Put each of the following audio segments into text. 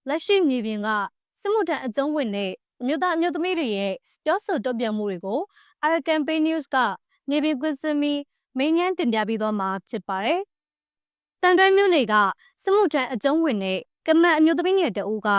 လက်ရှိမြေပြင်ကစစ်မှုထမ်းအကျုံးဝင်တဲ့အမျိုးသားအမျိုးသမီးတွေရဲ့ပြောဆိုတုံ့ပြန်မှုတွေကို Our Campaign News ကမြေပြင်ကွင်းစင်းပြီးမင်းညမ်းတင်ပြပြီးတော့မှာဖြစ်ပါတယ်။တန်တွဲမြို့နယ်ကစစ်မှုထမ်းအကျုံးဝင်တဲ့ကမတ်အမျိုးသမီးငယ်တဦးက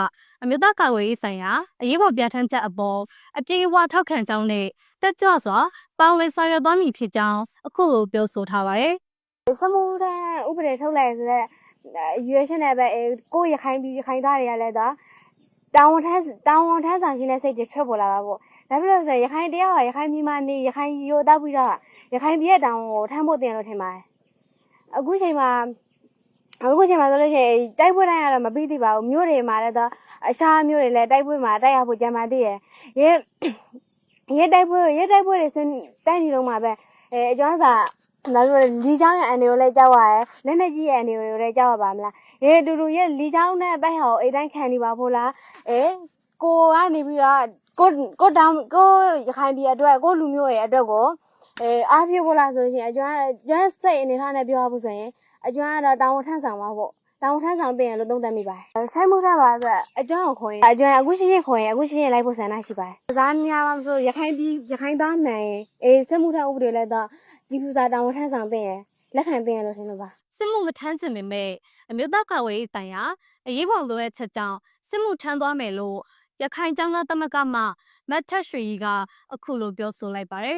အမျိုးသားကာကွယ်ရေးဆိုင်ရာအရေးပေါ်ပြဋ္ဌာန်းချက်အပေါ်အပြေအဝထောက်ခံကြောင်းနဲ့တက်ကြွစွာပါဝင်ဆောင်ရွက်သွားမည်ဖြစ်ကြောင်းအခုလိုပြောဆိုထားပါတယ်။ စမှုတဲ့ဥပဒေထုတ်လိုက်ဆိုတော့ရွေးရှင်နဲ့ပဲကိုရခိုင်ပြည်ခိုင်သားတွေကလည်းတော့တောင်းဝန်ထမ်းဆောင်ခြင်းနဲ့စိတ်တွေထွက်ပေါ်လာတာပေါ့ဒါဖြစ်လို့ဆိုရခိုင်တရားကရခိုင်ပြည်မှာနေရခိုင်ရိုးတောက်ပြီးတော့ရခိုင်ပြည်ရဲ့တောင်းကိုထမ်းဖို့တင်လို့ထင်ပါတယ်အခုချိန်မှာဆိုလို့ရှိရင်တိုက်ပွဲတိုင်းကတော့မပြီးသေးပါဘူးမြို့တွေမှာလည်းတော့အရှားမြို့တွေလည်းတိုက်ပွဲမှာတိုက်ရဖို့ကြံပါသေးတယ်ရဲတိုက်ပွဲတွေစတိုင်းနေလုံးမှာပဲအကျောင်းစာဒါဆိုလီချောင်းရဲ့အနေကိုလည်းကြောက်ရတယ်လက်နဲ့ကြီးရဲ့အနေကိုလည်းကြောက်ရပါမလားတူတူရဲ့လီချောင်းနဲ့ပိုက်ဟောအိတ်တိုင်းခံနေပါဖို့လားကိုကနေပြီးတော့ကိုရခိုင်ပြည်အတွက်ကိုလူမျိုးရဲ့အတွက်ကိုအားပြဖို့လားဆိုရင်အကျွမ်းစိတ်အနေထားနဲ့ပြောရဖို့ဆိုရင်အကျွမ်းကတော့တောင်းဝန်ထမ်းဆောင်ပါဖို့တောင်းဝန်ထမ်းဆောင်တင်ရလို့သုံးသပ်မိပါတယ်ဆိုင်မှုထမ်းပါဆိုအကျွမ်းကိုခေါ်ရင်အကျွမ်းအခုရှိရင်ခေါ်ရင်အခုရှိရင်လိုက်ဖို့ဆန္ဒရှိပါတယ်ဒါများပါမဆိုရခိုင်သားနိုင်စစ်မှုထမ်းဥပဒေလည်းတော့ဒီပူစာတောင်းဝန်ထမ်းဆောင်တင်ရလက်ခံတင်ရလို့ထင်လို့ပါစစ်မှုမထမ်းကျင်ပေမဲ့အမျိုးသားကာကွယ်ရေးတိုင်ရာအရေးပေါ်လိုအပ်ချက်ကြောင့်စစ်မှုထမ်းသွားမယ်လို့ရခိုင်ကျောင်းသားသမဂ္ဂမှမတ်ထက်ရွှေကြီးကအခုလိုပြောဆိုလိုက်ပါတယ်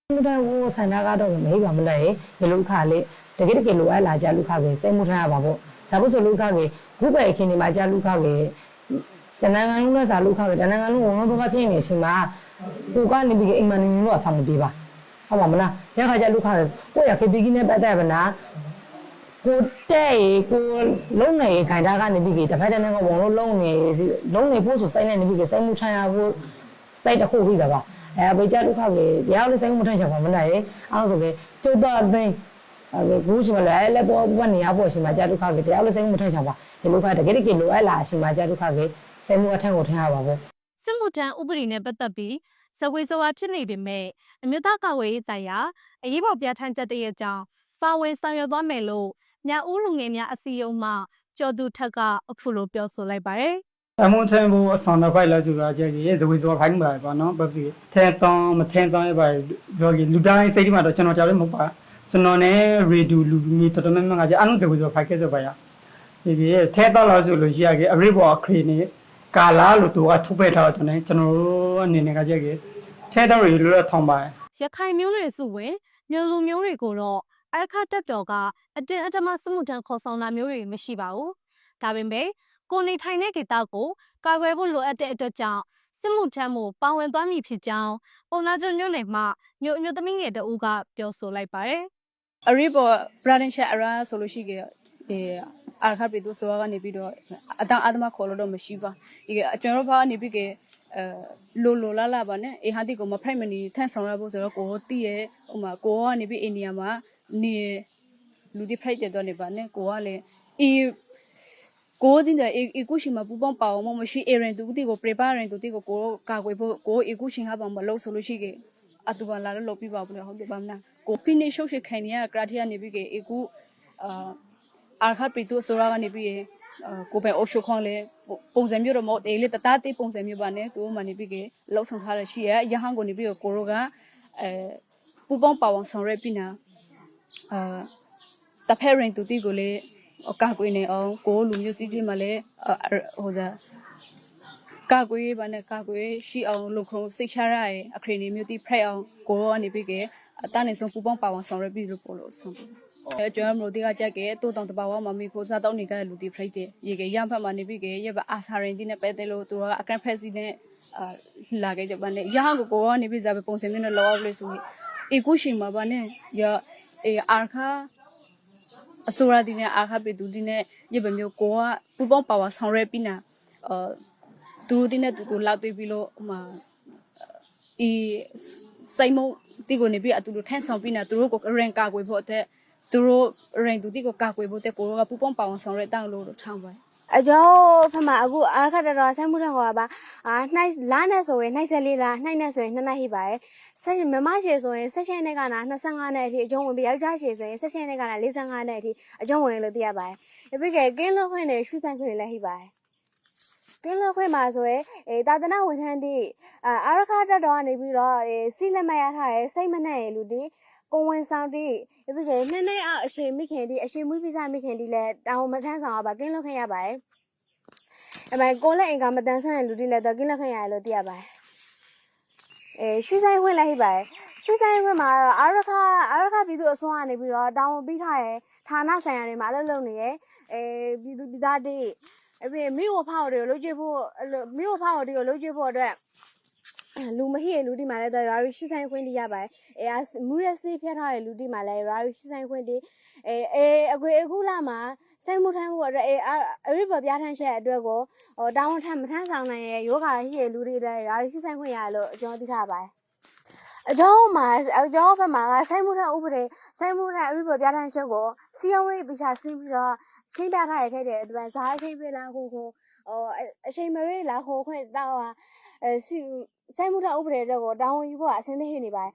စစ်မှုထမ်းကိုဆန္ဒကတော့မဟိပါမလဲဘယ်လိုခါလေတကယ်လိုအပ်လာကြလူခကေစစ်မှုထမ်းရပါပေါ့ဇာဖို့ဆိုလူခကေခုပဲအခင်းဒီမှာကြလူခကေတနင်္ဂနွေလုံးနဲ့ဇာလူခကေတနင်္ဂနွေလုံးဝန်လုံးတော့ဖြစ်နေရှင်မှာကိုကနေပြီးအိမ်မနေနေလို့အဆောင်မပြေပါဟုတ်ပါမလားရခါကြလူခကေကိုရခေပီကြီးနဲ့ပတ်သက်ပါနာကိုတဲ့ကိုလုံးနေခိုင်တာကနေပြီးတဖက်တည်းကဝန်လုံးနေဖို့ဆိုစိုက်နေနေပြီးစိုက်မှုထမ်းရဖို့စိုက်တခုခိတာပါဘေးကြလူခကေတရားလို့စိုက်မှုထမ်းချပါမလားအဲ့လိုဆိုလေကျုပ်တော့သိအခုရှိမလဲလဲပေါ်ဘနေရပေါ်ရှိမှာကြလူခကေတရားလို့စိုက်မှုထမ်းချပါဒီလူခတကယ်လိုအပ်လာရှိမှာကြလူခကေစိုက်မှုအထက်ကိုထမ်းရပါပေါ့စစ်မှုထမ်းဥပဒေနဲ့ပတ်သက်ပြီးဇဝေဇဝါဖြစ်နေပေမဲ့အမျိုးသားကာကွယ်ရေးတိုင်ရာအရေးပေါ်ပြဋ္ဌာန်းချက်တရဲ့ကြောင့်ပါဝင်ဆောင်ရွက်သွားမယ်လို့ညဦးလူငယ်များအစည်းအရုံးမှကျော်သူထက်ကအခုလိုပြောဆိုလိုက်ပါတယ်အမွန်ထမ်းဖို့အဆောင်တော့ဖိုက်လာဆိုတာကြည့်ရဲဇဝေဇဝါခိုင်းမှာပါနော်ဘာဖြစ်ထဲတောင်းမထဲတောင်းရပါပြောကြီးလူတိုင်းစိတ်ထဲမှာတော့ကျွန်တော်ကြောက်လို့မဟုတ်ပါကျွန်တော်နဲ့ရေဒူလူမျိုးတော်တော်များများကအားလုံးဇဝေဇဝါဖိုက်ခဲ့ဆိုပါရဒီထဲတောင်းလာဆိုလို့ရှိရခဲ့အရိဘောအခရီးနေကာလာလို့သူကထုတ်ပေးထားတော့ကျွန်တော်အနေနဲ့ကကြည့်ခဲ့ထဲတောင်းရေလို့ထောင်းပါရခိုင်မျိုးတွေစုဝင်မျိုးလူမျိုးတွေကိုတော့အခါတက်တော်ကအတင်းအဓမ္မစစ်မှုထမ်းခေါ်ဆောင်တာမျိုးတွေမရှိပါဘူးဒါပေမဲ့ကိုနေထိုင်တဲ့ဒေသကိုကာကွယ်ဖို့လိုအပ်တဲ့အတွက်ကြောင့်စစ်မှုထမ်းမှုပါဝင်သွားမည်ဖြစ်ကြောင်းပုံနာကျွန်းမြို့နယ်မှာမြို့အမျိုးသမီးငယ်တဦးကပြောဆိုလိုက်ပါတယ်အရိပေါ်ပရဒင်ချက်အရာဆိုလို့ရှိကြအာခါပြည်သူစောကနေပြီးတော့အတန်းအဓမ္မခေါ်လို့တော့မရှိပါဒီကျွန်တော်ဘာနေပြီးကလိုလာပါနဲ့အေဟာတိကိုမဖိုက်မနီထန့်ဆောင်ရဖို့ဆိုတော့ကိုတည်ရဲ့ဟိုမှာကိုကနေပြီးအိန္ဒိယမှာနေလူတိဖိုက်တဲ့တော့နေပါနဲ့ကိုကလည်းကိုတင်တဲ့အကူရှင်မှာပူပေါင်းပါအောင်မရှိအရင်တူတီကို prepare ရင်တူတီကိုကာကွယ်ဖို့ကိုအကူရှင်ဟာပါမလို့ဆိုလို့ရှိခဲ့အတူပါလာလို့ပြပါဘူးလေဟုတ်တယ်ပါမလားကိုဖိနေရှုပ်ရှခိုင်နေရကရာထီကနေပြီးကအကူအာခါပရီတူဆိုရာကနေပြီးကိုပဲအုပ်ရှုခေါင်းလေပုံစံမျိုးတော့မဟုတ်တယ်လေတသားတေးပုံစံမျိုးပါနဲ့သူမှနေပြီးကလောက်ဆောင်ထားရရှိရရဟန်းကိုနေပြီးကိုရောကပူပေါင်းပါအောင်ဆောင်ရွက်ပြီးနာတဖက်ရင်တူတီကိုလေကာကွယ်နေအောင်ကိုလူမျိုးစည်းကြီးမှာလည်းဟိုစားကာကွယ်ပါနဲ့ကာကွယ်ရှိအောင်လုပ်ခုံစိတ်ချရရဲ့အခရီးနေမျိုးတိဖက်အောင်ကိုရောကနေပြီးကအတန်းနေဆုံးပူပေါင်းပါအောင်ဆောင်ရွက်ပြီးလို့ပို့လို့ဆုံးကျွန်တော်တို့ဒီကကြက်ကတိုးတောင်တပါဝမမီကိုစားတောင်းနေကြတဲ့လူတီဖက်တဲ့ရေကရံဖက်မှာနေပြီးကရပါအာစာရင်တိနဲ့ပဲတဲ့လို့သူကအကန်ဖက်စီနဲ့လာခဲ့ကြပါနဲ့ရဟန်းကိုကနေပြီးစားပဲပုံစံမျိုးနဲ့လောလို့ဆိုပြီးအခုရှိမှာပါနဲ့ရအာခါအစိုးရဒီနဲ့အာခပိတူဒီနဲ့ရပမျိုးကိုကပူပေါင်းပါဝါဆောင်ရဲပြီးနာသူတို့ဒီနဲ့တူလောက်တွေ့ပြီးလို့ဟိုမှာစိုက်မုံတီကိုနေပြီးအတူတူထန့်ဆောင်ပြီးနာသူတို့ကိုရင်ကာကွယ်ဖို့အတွက်သူတို့ရင်တူတီကိုကာကွယ်ဖို့အတွက်ကိုကပူပေါင်းပါဝါဆောင်ရဲတောင်းလို့ထောင်းပါအကျော်ဖမအခုအားခတ်တော်ဆိုင်မှုထခေါ်ပါနှိုက်လာနဲ့ဆိုရင်နှိုက်14လားနှိုက်နဲ့ဆိုရင်2နှစ်ဟိပါရဲ့ဆက်မမရှိဆိုရင်16နှစ်ကနာ25နှစ်အထိအကျုံးဝင်ပြီးယောက်ျားရှိဆိုရင်16နှစ်ကနာ45နှစ်အထိအကျုံးဝင်လို့သိရပါတယ်။ပြီးကဲကင်းလို့ခွင့်နဲ့ရွှေ့ဆိုင်ခွင့်လည်းဟိပါတယ် ကင်းလို့ခွင့်မှာဆိုရင်တာသနာဝန်ထမ်းတွေအာရခတက်တော်ကနေပြီးတော့စီလက်မရထားရဲ့စိတ်မနှံ့ရဲ့လူတွေကိုဝင်ဆောင်တွေပြီးတော့နှစ်အောက်အရှင်မိခင်တွေအရှင်မွေးပိစမိခင်တွေလည်းတောင်းမထမ်းဆောင်ရပါကင်းလို့ခွင့်ရပါတယ်အမေကိုလည်းအင်္ဂါမတန်ဆွမ်းတဲ့လူတွေလည်းတော့ကင်းလို့ခွင့်ရတယ်လို့သိရပါတယ်ရွှေဆိုင်ဝင်လည်းဟိပါတယ်ရွှေဆိုင်ဝင်မှာအာရခပြည်သူအစိုးရကနေပြီးတော့တောင်းပြီးထားရဲ့ဌာနဆိုင်ရာတွေမှာလည်းလုပ်နေရဲ့ပြည်သူပြည်သားတွေမြို့ဝဖောက်တွေကိုလုပ်ကြဖို့မြို့ဝဖောက်တွေကိုလုပ်ကြဖို့အတွက်လူမဟိရဲ့လူဒီမှာလည်းရာရီရှိဆိုင်ခွင့်တရပါတယ်မူရစေးဖျက်ထားတဲ့လူဒီမှာလည်းရာရီရှိဆိုင်ခွင့်တအခုလာမှာစိတ်မှုထမ်းဖို့အတွက်အရိပပြထမ်းချက်အတွက်ကိုတောင်းထမ်းမထမ်းဆောင်နိုင်ရဲ့ယောဂဟိရဲ့လူတွေလည်းရာရီရှိဆိုင်ခွင့်ရလို့အကျော်သိထားပါတယ်အကျော်ဘက်မှာစိတ်မှုထမ်းဥပဒေစိတ်မှုထမ်းအရိပပြထမ်းချက်ကိုစီယုံရေးပိချဆင်းပြီးတော့ချင်းပြထားရခဲ့တဲ့အတွက်ဇာအချင်းပြလာကိုအချိန်မရေလာဟိုခွင့်တောင်းစိတ်မှုထမ်းဥပဒေအတွက်ကိုတောင်းယူဖို့အဆင်သင့်နေပါတယ်